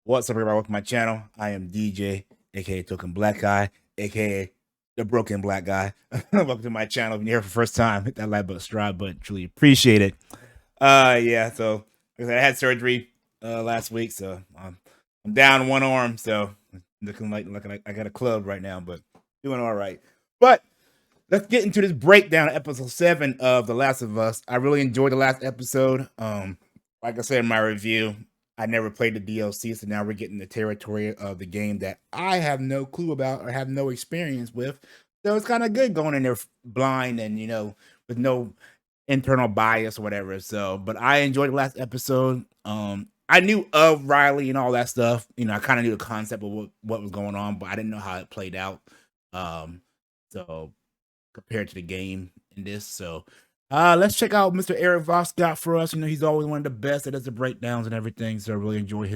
What's up, everybody? Welcome to my channel. I am DJ, aka Token Black Guy, aka the Broken Black Guy. Welcome to my channel. If you're here for the first time, hit that like button, subscribe button. Truly appreciate it. Yeah. So like I said, I had surgery last week, so I'm down one arm. So looking like I got a club right now, but doing all right. But let's get into this breakdown of episode 7 of The Last of Us. I really enjoyed the last episode. Like I said in my review, I never played the DLC, so now we're getting the territory of the game that I have no clue about or have no experience with. So it's kind of good going in there blind and, with no internal bias or whatever. So, but I enjoyed the last episode. I knew of Riley and all that stuff. I kind of knew the concept of what was going on, but I didn't know how it played out. So compared to the game in this. So let's check out Mr. Eric Voss got for us. He's always one of the best that does the breakdowns and everything. So I really enjoy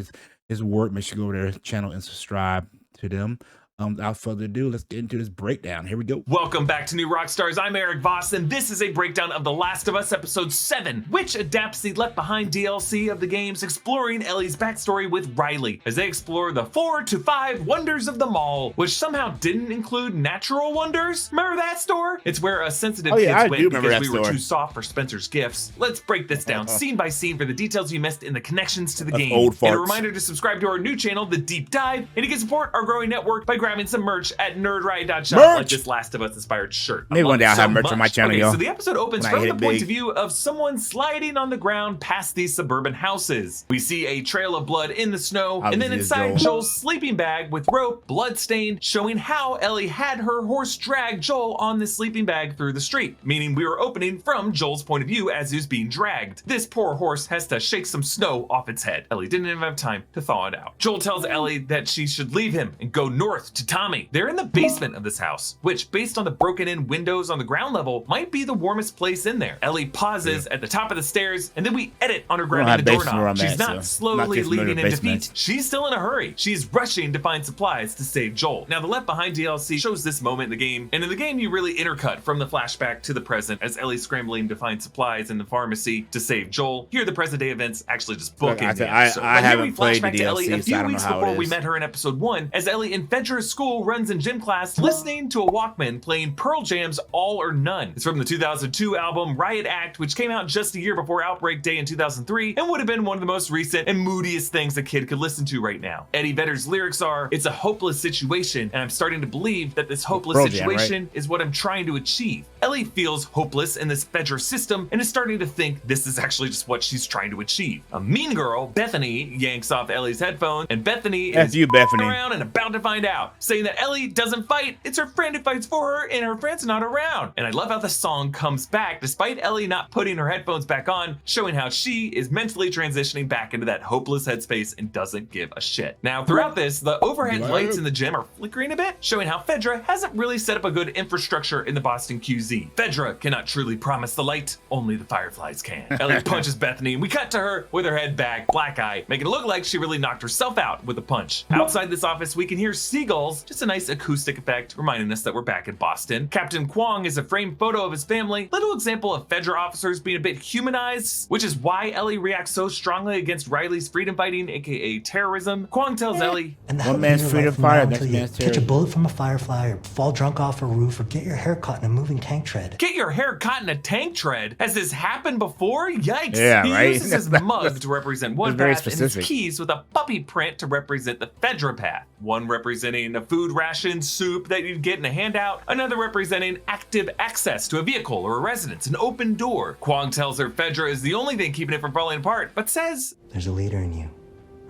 his work. Make sure you go over to their channel and subscribe to them. Without further ado, let's get into this breakdown. Here we go. Welcome back to New Rockstars. I'm Eric Voss, and this is a breakdown of The Last of Us Episode 7, which adapts the Left Behind DLC of the games, exploring Ellie's backstory with Riley, as they explore the 4 to 5 wonders of the mall, which somehow didn't include natural wonders. Remember that store? It's where a sensitive kids went because we were too soft for Spencer's gifts. Let's break this down scene by scene for the details you missed in the connections to the game. And a reminder to subscribe to our new channel, The Deep Dive, and you can support our growing network by grabbing some merch at nerdriot.shop, like this Last of Us inspired shirt. Maybe one day I'll have merch on my channel, okay, so the episode opens from the point of view of someone sliding on the ground past these suburban houses. We see a trail of blood in the snow, and then inside Joel's sleeping bag with rope, blood stain, showing how Ellie had her horse drag Joel on this sleeping bag through the street, meaning we were opening from Joel's point of view as he was being dragged. This poor horse has to shake some snow off its head. Ellie didn't even have time to thaw it out. Joel tells Ellie that she should leave him and go north to Tommy. They're in the basement of this house, which, based on the broken-in windows on the ground level, might be the warmest place in there. Ellie pauses at the top of the stairs, and then we edit on her grabbing the doorknob. She's not slowly leaving in defeat. She's still in a hurry. She's rushing to find supplies to save Joel. Now, the Left Behind DLC shows this moment in the game, and in the game you really intercut from the flashback to the present as Ellie's scrambling to find supplies in the pharmacy to save Joel. Here, the present-day events actually just book in. I haven't played the DLC, Ellie a few weeks before we met her in episode 1, as Ellie in Fedra's school runs in gym class listening to a Walkman playing Pearl Jam's All or None. It's from the 2002 album Riot Act, which came out just a year before Outbreak Day in 2003 and would have been one of the most recent and moodiest things a kid could listen to right now. Eddie Vedder's lyrics are, "It's a hopeless situation, and I'm starting to believe that this hopeless situation is what I'm trying to achieve." Ellie feels hopeless in this Fedra system and is starting to think this is actually just what she's trying to achieve. A mean girl, Bethany, yanks off Ellie's headphones, and Bethany is around and about to find out, saying that Ellie doesn't fight, it's her friend who fights for her, and her friend's not around. And I love how the song comes back despite Ellie not putting her headphones back on, showing how she is mentally transitioning back into that hopeless headspace and doesn't give a shit. Now, throughout this, the overhead lights in the gym are flickering a bit, showing how Fedra hasn't really set up a good infrastructure in the Boston QZ. Fedra cannot truly promise the light, only the fireflies can. Ellie punches Bethany, and we cut to her with her head back, black eye, making it look like she really knocked herself out with a punch. Outside this office, we can hear seagulls, just a nice acoustic effect, reminding us that we're back in Boston. Captain Kwong is a framed photo of his family, little example of Fedra officers being a bit humanized, which is why Ellie reacts so strongly against Riley's freedom fighting, aka terrorism. Kwong tells Ellie, "And one man's freedom fighter, next man's terrorism. Catch a bullet from a firefly, or fall drunk off a roof, or get your hair caught in a moving tank tread." Get your hair caught in a tank tread? Has this happened before? Yikes! Yeah, he uses his mug to represent one path and his keys with a puppy print to represent the Fedra path. One representing a food ration soup that you'd get in a handout, another representing active access to a vehicle or a residence, an open door. Kwong tells her Fedra is the only thing keeping it from falling apart, but says, "There's a leader in you.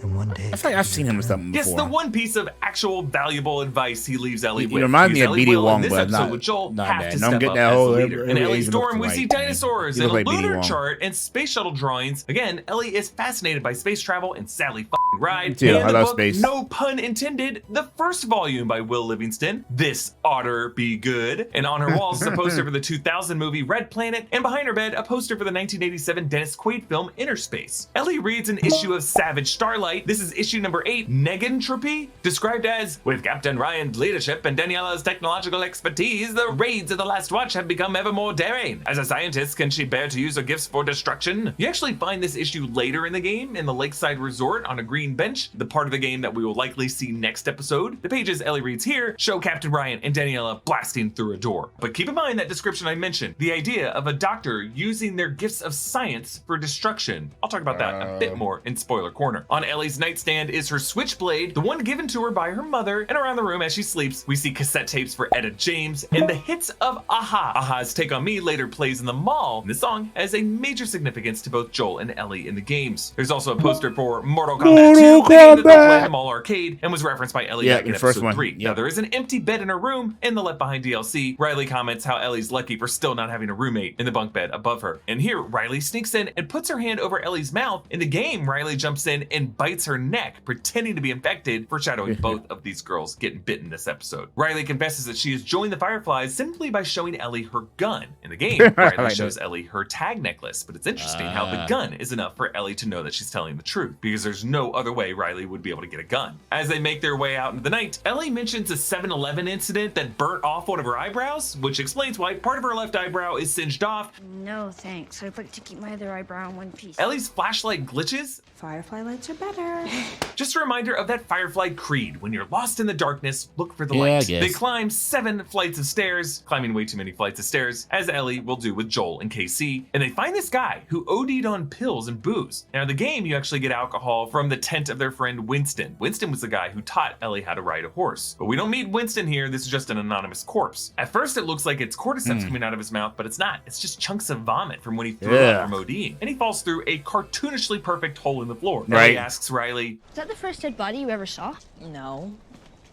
And one day, I feel like I've seen him with something before. Yes, the one piece of actual valuable advice he leaves Ellie with. He reminds me of BD Wong, but not with Joel have that. to step up as the leader. In Ellie's dorm, we see dinosaurs and a like lunar chart and space shuttle drawings. Again, Ellie is fascinated by space travel and Sally f***ing Ride. Too. And I love book, space. no pun intended, the first volume by Will Livingston, This Oughter Be Good. And on her walls is a poster for the 2000 movie Red Planet, and behind her bed, a poster for the 1987 Dennis Quaid film Inner Space. Ellie reads an issue of Savage Starlight Twilight. This is issue number 8, Negentropy, described as, with Captain Ryan's leadership and Daniela's technological expertise, the raids of the Last Watch have become ever more daring. As a scientist, can she bear to use her gifts for destruction? You actually find this issue later in the game in the Lakeside Resort on a green bench, the part of the game that we will likely see next episode. The pages Ellie reads here show Captain Ryan and Daniela blasting through a door. But keep in mind that description I mentioned, the idea of a doctor using their gifts of science for destruction. I'll talk about that a bit more in Spoiler Corner. On Ellie's nightstand is her switchblade, the one given to her by her mother, and around the room as she sleeps, we see cassette tapes for Etta James and the hits of a-ha. a-ha's Take On Me later plays in the mall, and the song has a major significance to both Joel and Ellie in the games. There's also a poster for Mortal Kombat 2, a game that they'll play in the mall arcade, and was referenced by Ellie back in episode 3. Now there is an empty bed in her room in the Left Behind DLC. Riley comments how Ellie's lucky for still not having a roommate in the bunk bed above her. And here, Riley sneaks in and puts her hand over Ellie's mouth. In the game, Riley jumps in and bites her neck, pretending to be infected, foreshadowing both of these girls getting bitten this episode. Riley confesses that she has joined the Fireflies simply by showing Ellie her gun. In the game, Riley shows Ellie her tag necklace, but it's interesting how the gun is enough for Ellie to know that she's telling the truth, because there's no other way Riley would be able to get a gun. As they make their way out into the night, Ellie mentions a 7-Eleven incident that burnt off one of her eyebrows, which explains why part of her left eyebrow is singed off. No thanks, I'd like to keep my other eyebrow in one piece. Ellie's flashlight glitches. Firefly lights are better. Just a reminder of that Firefly creed. When you're lost in the darkness, look for the light. They climb 7 flights of stairs, climbing way too many flights of stairs, as Ellie will do with Joel and KC, and they find this guy who OD'd on pills and booze. Now in the game, you actually get alcohol from the tent of their friend Winston. Winston was the guy who taught Ellie how to ride a horse. But we don't meet Winston here, this is just an anonymous corpse. At first it looks like it's cordyceps coming out of his mouth, but it's not. It's just chunks of vomit from when he threw up from ODing. And he falls through a cartoonishly perfect hole in the floor. Ellie asks Riley, "Is that the first dead body you ever saw?" No.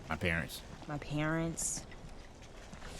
My parents. My parents.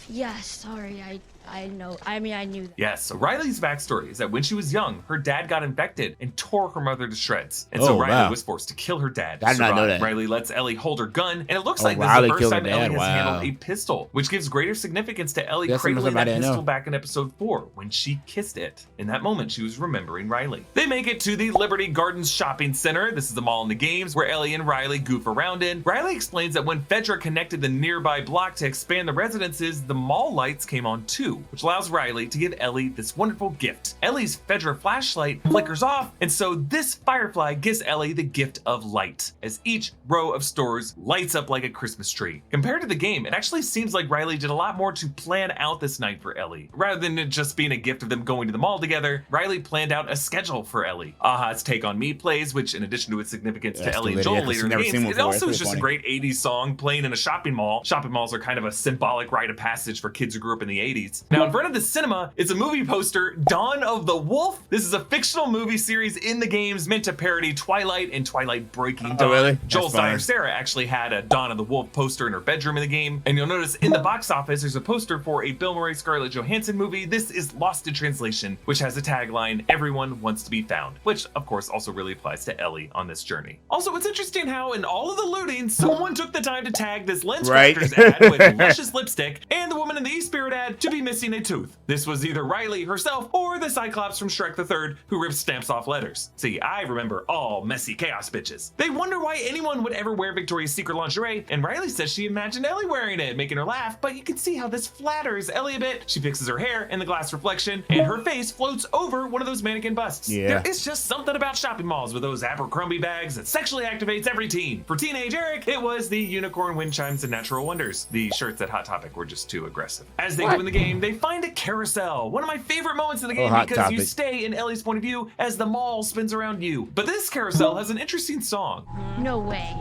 Yeah, sorry, I know. I mean, I knew that. Yes, so Riley's backstory is that when she was young, her dad got infected and tore her mother to shreds. And so Riley was forced to kill her dad. I did not know that. Riley lets Ellie hold her gun, and it looks like this is the first time Ellie has handled a pistol, which gives greater significance to Ellie cradling that pistol back in episode 4 when she kissed it. In that moment, she was remembering Riley. They make it to the Liberty Gardens Shopping Center. This is the mall in the games where Ellie and Riley goof around in. Riley explains that when Fedra connected the nearby block to expand the residences, the mall lights came on too, which allows Riley to give Ellie this wonderful gift. Ellie's Fedra flashlight flickers off, and so this Firefly gives Ellie the gift of light, as each row of stores lights up like a Christmas tree. Compared to the game, it actually seems like Riley did a lot more to plan out this night for Ellie. Rather than it just being a gift of them going to the mall together, Riley planned out a schedule for Ellie. a-ha's Take On Me plays, which in addition to its significance to Ellie and Joel later in the games, it also is just a great 80s song playing in a shopping mall. Shopping malls are kind of a symbolic rite of passage for kids who grew up in the 80s. Now in front of the cinema is a movie poster, Dawn of the Wolf. This is a fictional movie series in the games meant to parody Twilight and Twilight Breaking Dawn. Really? Joel's daughter Sarah actually had a Dawn of the Wolf poster in her bedroom in the game, and you'll notice in the box office there's a poster for a Bill Murray Scarlett Johansson movie. This is Lost in Translation, which has a tagline, "Everyone wants to be found," which of course also really applies to Ellie on this journey. Also, it's interesting how in all of the looting, someone took the time to tag this Lens Crafters ad with luscious lipstick and the woman in the E-Spirit ad to be missing a tooth. This was either Riley herself or the Cyclops from Shrek the Third who rips stamps off letters. See, I remember all messy chaos bitches. They wonder why anyone would ever wear Victoria's Secret lingerie, and Riley says she imagined Ellie wearing it, making her laugh, but you can see how this flatters Ellie a bit. She fixes her hair in the glass reflection, and her face floats over one of those mannequin busts. There is just something about shopping malls with those Abercrombie bags that sexually activates every teen. For teenage Eric, it was the unicorn wind chimes and natural wonders. The shirts at Hot Topic were just too aggressive. As they go in the game, they find a carousel. One of my favorite moments in the game because you stay in Ellie's point of view as the mall spins around you. But this carousel has an interesting song. No way.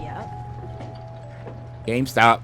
GameStop.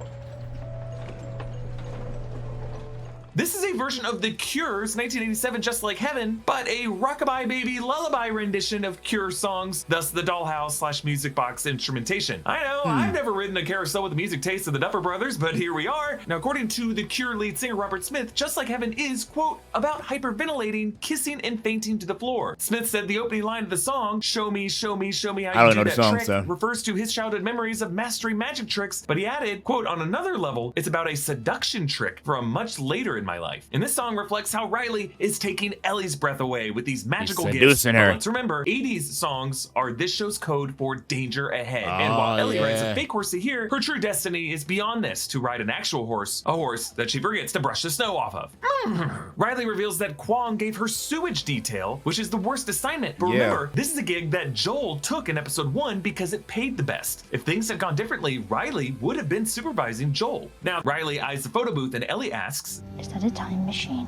This is a version of The Cure's 1987 Just Like Heaven, but a rockabye baby lullaby rendition of Cure songs, thus the dollhouse / music box instrumentation. I know, I've never ridden a carousel with the music taste of the Duffer Brothers, but here we are. Now, according to The Cure lead singer Robert Smith, Just Like Heaven is, quote, about hyperventilating, kissing, and fainting to the floor. Smith said the opening line of the song, show me how you do that trick, refers to his childhood memories of mastering magic tricks, but he added, quote, on another level, it's about a seduction trick from much later in my life. And this song reflects how Riley is taking Ellie's breath away with these magical gifts. Seducing her. But let's remember, 80s songs are this show's code for danger ahead. And while Ellie rides a fake horsey here, her true destiny is beyond this, to ride an actual horse, a horse that she forgets to brush the snow off of. Riley reveals that Kwong gave her sewage detail, which is the worst assignment. But remember, this is a gig that Joel took in episode 1 because it paid the best. If things had gone differently, Riley would have been supervising Joel. Now, Riley eyes the photo booth and Ellie asks, Is that a time machine?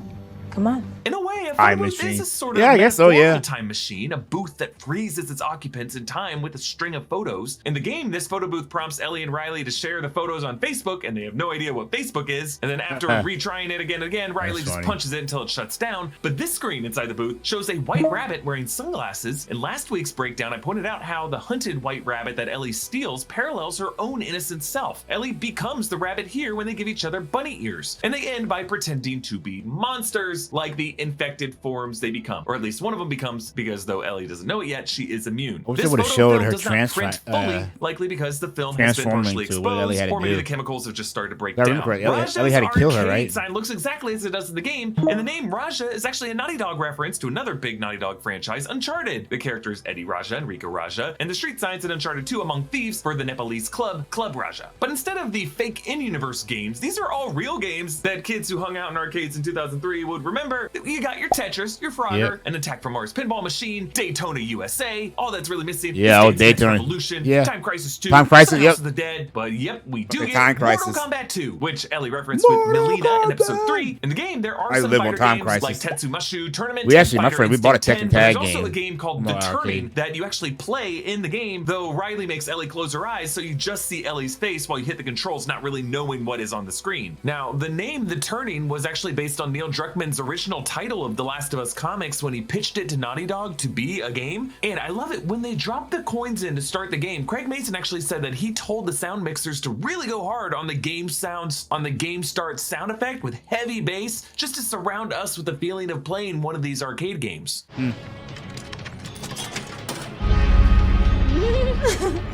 Come on. in a way, a Time photo booth machine. is a sort of Yeah, I guess so, metaphorical yeah. time machine, a booth that freezes its occupants in time with a string of photos. In the game, this photo booth prompts Ellie and Riley to share the photos on Facebook, and they have no idea what Facebook is. And then after retrying it again and again, Riley just punches it until it shuts down. But this screen inside the booth shows a white rabbit wearing sunglasses. In last week's breakdown, I pointed out how the hunted white rabbit that Ellie steals parallels her own innocent self. Ellie becomes the rabbit here when they give each other bunny ears. And they end by pretending to be monsters, like the infected forms they become, or at least one of them becomes, because though Ellie doesn't know it yet, she is immune. I wish This they would've photo showed film her does not print fully, transform- likely because the film has been transforming partially to what Ellie exposed, had to or maybe do. the chemicals have just started to break If I down. remember correctly, Raja's Ellie had to kill her, arcade right? sign looks exactly as it does in the game, and the name Raja is actually a Naughty Dog reference to another big Naughty Dog franchise, Uncharted. The characters Eddie Raja and Rika Raja, and the street signs in Uncharted 2 among thieves for the Nepalese club, Club Raja. But instead of the fake in-universe games, these are all real games that kids who hung out in arcades in 2003 would remember. You got your Tetris, your Frogger, an Attack from Mars Pinball Machine, Daytona USA. All that's really missing Yeah, is oh, Dance Dance Daytona. Revolution, Yeah. Time Crisis 2, Time Crisis, House yep. of the Dead. But yep, we do Okay, get Time Mortal Crisis. Kombat 2, which Ellie referenced with Mortal Melina in episode Kombat. 3. In the game, there are I some live on fighter Time games like Crisis. Tetsumushu Tournament. We actually, my Fighter friend, we bought a Instinct Tekken 10, but tag there's also game a game called from The our Turning arcade. that you actually play in the game, though Riley makes Ellie close her eyes, so you just see Ellie's face while you hit the controls, not really knowing what is on the screen. Now, the name The Turning was actually based on Neil Druckmann's original title of The Last of Us comics when he pitched it to Naughty Dog to be a game. And I love it, when they dropped the coins in to start the game, Craig Mason actually said that he told the sound mixers to really go hard on the game sounds, on the game start sound effect with heavy bass, just to surround us with the feeling of playing one of these arcade games.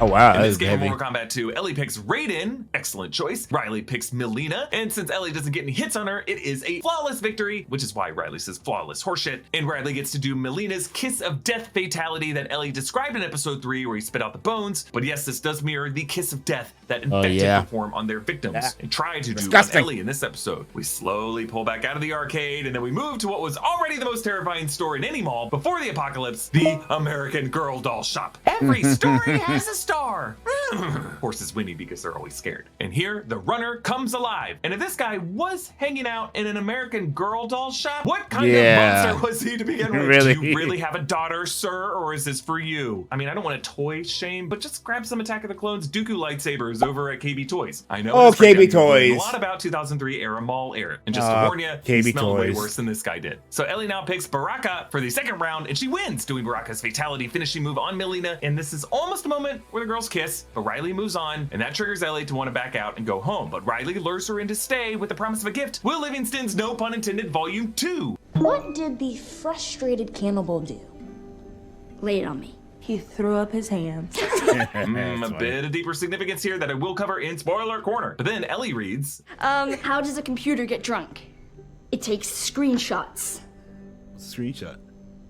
Oh wow, In that this is game, heavy. Mortal Kombat 2, Ellie picks Raiden, excellent choice. Riley picks Melina, and since Ellie doesn't get any hits on her, it is a flawless victory, which is why Riley says flawless horseshit. And Riley gets to do Melina's kiss of death fatality that Ellie described in episode 3, where he spit out the bones. But yes, this does mirror the kiss of death that infected perform on their victims and tried to do on Ellie in this episode. We slowly pull back out of the arcade, and then we move to what was already the most terrifying store in any mall before the apocalypse, the American Girl doll shop. Every story has a star. Horses whinny because they're always scared. And here, the runner comes alive. And if this guy was hanging out in an American Girl doll shop, what kind of monster was he to begin with? Really? Do you really have a daughter, sir, or is this for you? I mean, I don't want to toy shame, but just grab some Attack of the Clones Dooku lightsabers over at KB Toys. I know. Oh, this breakdown KB you've learned Toys. A lot about 2003 era mall era. And just to warn you, he KB smelled way Toys. worse than this guy did. So Ellie now picks Baraka for the second round, and she wins, doing Baraka's fatality finishing move on Melina. And this is almost a moment where the girls kiss, but Riley moves on, and that triggers Ellie to want to back out and go home. But Riley lures her in to stay with the promise of a gift. Will Livingston's No Pun Intended Volume 2. What did the frustrated cannibal do? Lay it on me. He threw up his hands. A bit of deeper significance here that I will cover in Spoiler Corner. But then Ellie reads, How does a computer get drunk? It takes screenshots. Screenshot.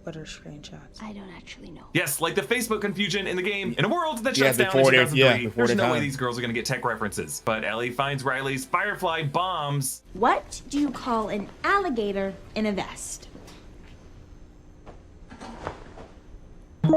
What are screenshots? I don't actually know. yes, like the Facebook confusion in the game. In a world that Yeah, shuts down in before their- 2003, before there's their no way time. these girls are going to get tech references. But Ellie finds Riley's Firefly bombs. What do you call an alligator in a vest?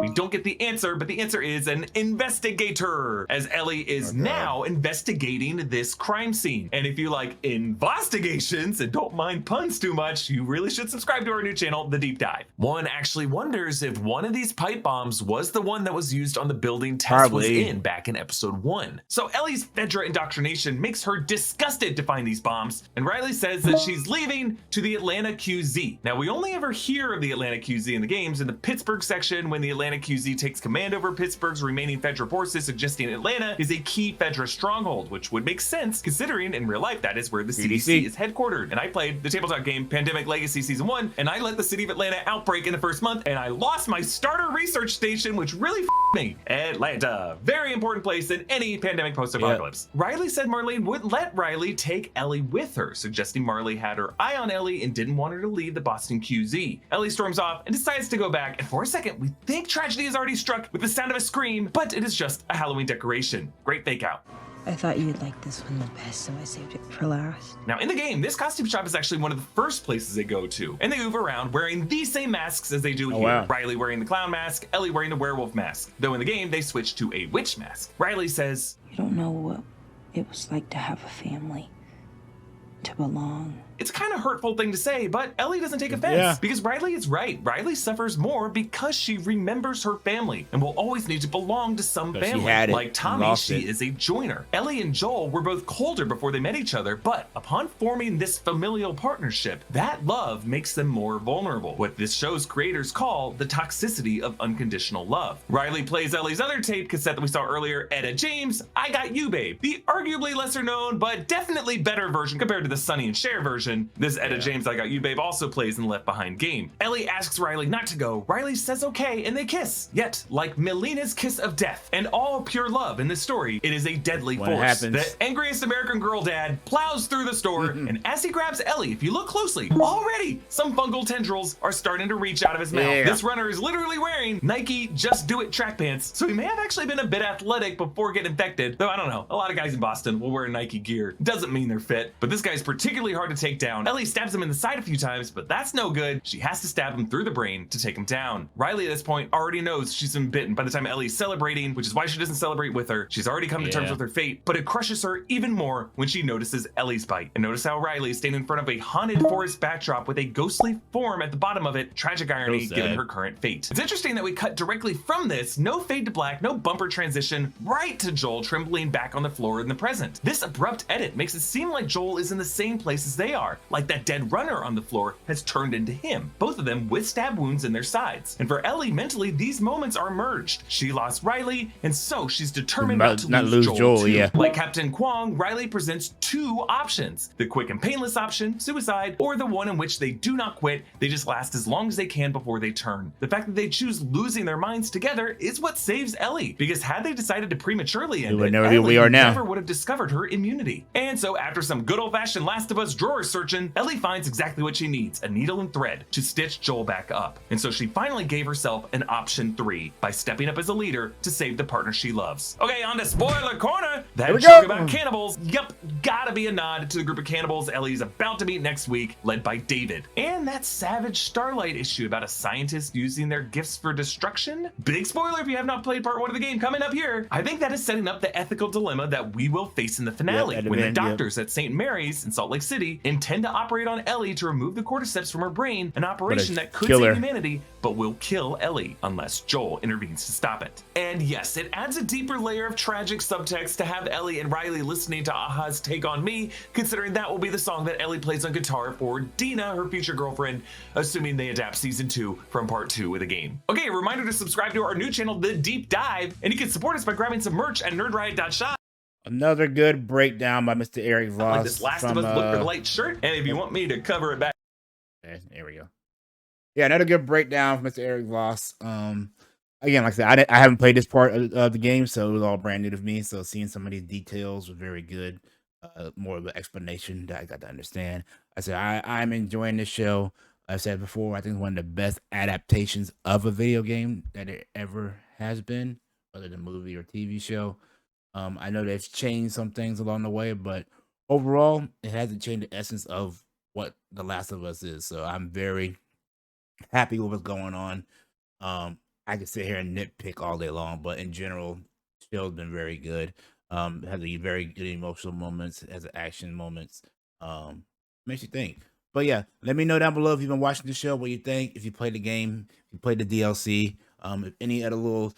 We don't get the answer, but the answer is an investigator, as Ellie is now investigating this crime scene. And if you like investigations and don't mind puns too much, you really should subscribe to our new channel, The Deep Dive. One actually wonders if one of these pipe bombs was the one that was used on the building Tess was in back in episode 1. So Ellie's Fedra indoctrination makes her disgusted to find these bombs, and Riley says that she's leaving to the Atlanta QZ. Now, we only ever hear of the Atlanta QZ in the games in the Pittsburgh section when the Atlanta Atlanta QZ takes command over Pittsburgh's remaining Fedra forces, suggesting Atlanta is a key Fedra stronghold, which would make sense considering in real life that is where the CDC is headquartered. And I played the tabletop game Pandemic Legacy Season 1, and I let the city of Atlanta outbreak in the first month, and I lost my starter research station, which really me. Atlanta, very important place in any pandemic post-apocalypse. Yep. Riley said Marlene wouldn't let Riley take Ellie with her, suggesting Marley had her eye on Ellie and didn't want her to leave the Boston QZ. Ellie storms off and decides to go back, and for a second we think tragedy has already struck with the sound of a scream, but it is just a Halloween decoration. Great fake out. I thought you'd like this one the best, so I saved it for last. Now in the game, this costume shop is actually one of the first places they go to, and they move around wearing these same masks as they do here. Wow. Riley wearing the clown mask, Ellie wearing the werewolf mask. Though in the game, they switch to a witch mask. Riley says, "You don't know what it was like to have a family, to belong." It's a kind of hurtful thing to say, but Ellie doesn't take offense because Riley is right. Riley suffers more because she remembers her family and will always need to belong to some family. Like Tommy, she is a joiner. Ellie and Joel were both colder before they met each other, but upon forming this familial partnership, that love makes them more vulnerable. What this show's creators call the toxicity of unconditional love. Riley plays Ellie's other tape cassette that we saw earlier, Etta James, I Got You Babe, the arguably lesser known but definitely better version compared to the Sonny and Cher version. This Etta James I Got You Babe also plays in the Left Behind game. Ellie asks Riley not to go. Riley says okay, and they kiss. Yet, like Melina's kiss of death and all pure love in this story, it is a deadly force. The angriest American Girl dad plows through the store, and as he grabs Ellie, if you look closely, already some fungal tendrils are starting to reach out of his mouth. This runner is literally wearing Nike Just Do It track pants, so he may have actually been a bit athletic before getting infected, though I don't know. A lot of guys in Boston will wear Nike gear. Doesn't mean they're fit, but this guy's particularly hard to take down. Ellie stabs him in the side a few times, but that's no good. She has to stab him through the brain to take him down. Riley at this point already knows she's been bitten by the time Ellie's celebrating, which is why she doesn't celebrate with her. She's already come to terms with her fate, but it crushes her even more when she notices Ellie's bite. And notice how Riley is standing in front of a haunted forest backdrop with a ghostly form at the bottom of it. Tragic irony given her current fate. It's interesting that we cut directly from this, no fade to black, no bumper transition, right to Joel trembling back on the floor in the present. This abrupt edit makes it seem like Joel is in the same place as they are, like that dead runner on the floor has turned into him, both of them with stab wounds in their sides. And for Ellie, mentally, these moments are merged. She lost Riley, and so she's determined not to lose Joel too. Like Captain Kwong, Riley presents two options: the quick and painless option, suicide, or the one in which they do not quit, they just last as long as they can before they turn. The fact that they choose losing their minds together is what saves Ellie, because had they decided to prematurely end it, Ellie never would have discovered her immunity. And so after some good old-fashioned Last of Us drawer searching, Ellie finds exactly what she needs, a needle and thread to stitch Joel back up. And so she finally gave herself an option 3 by stepping up as a leader to save the partner she loves. Okay, on to spoiler corner. That joke about cannibals, yep, gotta be a nod to the group of cannibals Ellie's about to meet next week, led by David. And that Savage Starlight issue about a scientist using their gifts for destruction. Big spoiler if you have not played part 1 of the game coming up here. I think that is setting up the ethical dilemma that we will face in the finale, when the doctors at St. Mary's in Salt Lake City intend to operate on Ellie to remove the cordyceps from her brain, an operation that could save humanity, but will kill Ellie unless Joel intervenes to stop it. And yes, it adds a deeper layer of tragic subtext to have Ellie and Riley listening to Aha's Take On Me, considering that will be the song that Ellie plays on guitar for Dina, her future girlfriend, assuming they adapt season 2 from part 2 of the game. Okay, a reminder to subscribe to our new channel, The Deep Dive, and you can support us by grabbing some merch at nerdriot.shop. Another good breakdown by Mr. Eric Voss. Like this Last of Us Look for the Light shirt, and if you want me to cover it back. There we go. Yeah, another good breakdown from Mr. Eric Voss. Again, like I said, I haven't played this part of the game, so it was all brand new to me. So seeing some of these details was very good. More of an explanation that I got to understand. I said I'm enjoying this show. I've said before, I think it's one of the best adaptations of a video game that it ever has been, whether the movie or TV show. I know they've changed some things along the way, but overall, it hasn't changed the essence of what The Last of Us is. So I'm very happy with what's going on. I could sit here and nitpick all day long, but in general, the show's been very good. It has a very good emotional moments, has action moments. Makes you think. But yeah, let me know down below if you've been watching the show, what you think, if you played the game, if you played the DLC, if any other little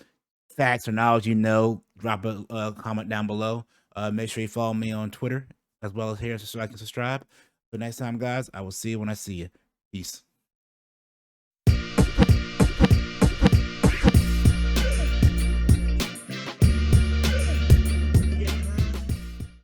facts or knowledge you know, drop a comment down below. Make sure you follow me on Twitter as well as here so I can subscribe. But next time, guys, I will see you when I see you. Peace.